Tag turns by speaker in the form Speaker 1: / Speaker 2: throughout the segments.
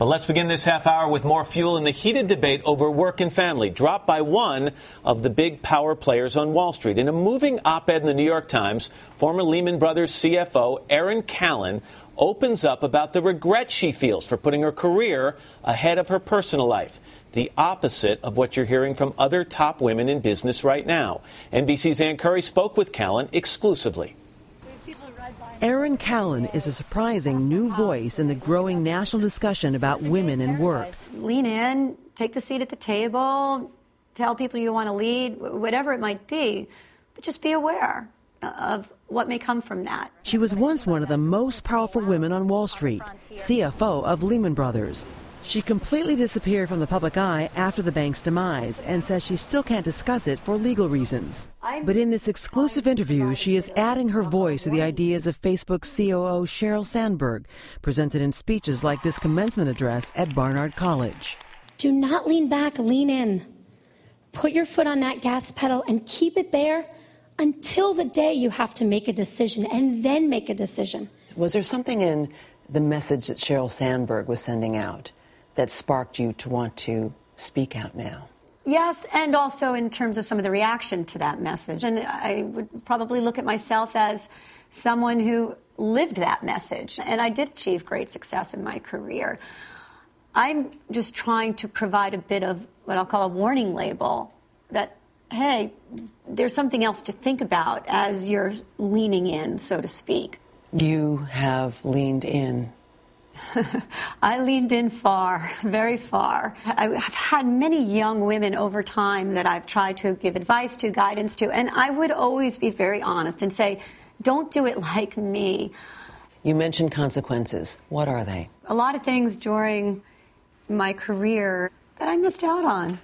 Speaker 1: But let's begin this half hour with more fuel in the heated debate over work and family, dropped by one of the big power players on Wall Street. In a moving op-ed in the New York Times, former Lehman Brothers CFO Erin Callan opens up about the regret she feels for putting her career ahead of her personal life. The opposite of what you're hearing from other top women in business right now. NBC's Ann Curry spoke with Callan exclusively.
Speaker 2: Erin Callan is a surprising new voice in the growing national discussion about women and work.
Speaker 3: Lean in, take the seat at the table, tell people you want to lead, whatever it might be, but just be aware of what may come from that.
Speaker 2: She was once one of the most powerful women on Wall Street, CFO of Lehman Brothers. She completely disappeared from the public eye after the bank's demise and says she still can't discuss it for legal reasons. But in this exclusive interview, she is adding her voice to the ideas of Facebook COO Sheryl Sandberg, presented in speeches like this commencement address at Barnard College.
Speaker 4: Do not lean back, lean in. Put your foot on that gas pedal and keep it there until the day you have to make a decision, and then make a decision.
Speaker 5: Was there something in the message that Sheryl Sandberg was sending out that sparked you to want to speak out now?
Speaker 3: Yes, and also in terms of some of the reaction to that message. And I would probably look at myself as someone who lived that message. And I did achieve great success in my career. I'm just trying to provide a bit of what I'll call a warning label that, hey, there's something else to think about as you're leaning in, so to speak.
Speaker 5: You have leaned in.
Speaker 3: I leaned in far, very far. I've had many young women over time that I've tried to give advice to, guidance to, and I would always be very honest and say, don't do it like me.
Speaker 5: You mentioned consequences. What are they?
Speaker 3: A lot of things during my career that I missed out on.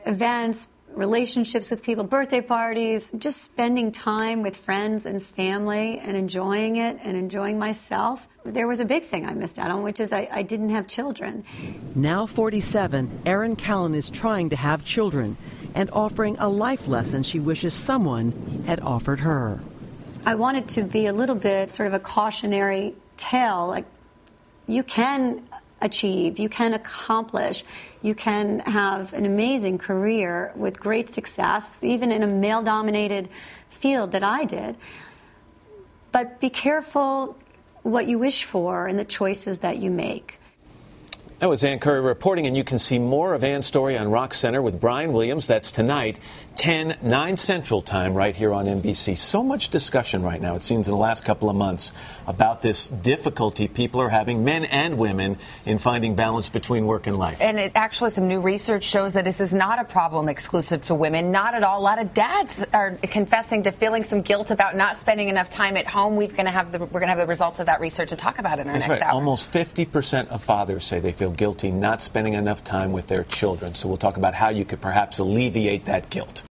Speaker 3: Events, relationships with people, birthday parties, just spending time with friends and family and enjoying it and enjoying myself. There was a big thing I missed out on, which is I didn't have children.
Speaker 2: Now 47, Erin Callan is trying to have children and offering a life lesson she wishes someone had offered her.
Speaker 3: I wanted to be a little bit sort of a cautionary tale, like you can achieve, you can accomplish, you can have an amazing career with great success, even in a male-dominated field that I did. But be careful what you wish for and the choices that you make.
Speaker 1: That was Ann Curry reporting, and you can see more of Ann's story on Rock Center with Brian Williams. That's tonight, 10, 9 Central Time, right here on NBC. So much discussion right now, it seems, in the last couple of months about this difficulty people are having, men and women, in finding balance between work and life.
Speaker 6: And actually, some new research shows that this is not a problem exclusive to women, not at all. A lot of dads are confessing to feeling some guilt about not spending enough time at home. We're going to have the results of that research to talk about in our next hour.
Speaker 1: Almost 50% of fathers say they feel guilty not spending enough time with their children. So we'll talk about how you could perhaps alleviate that guilt.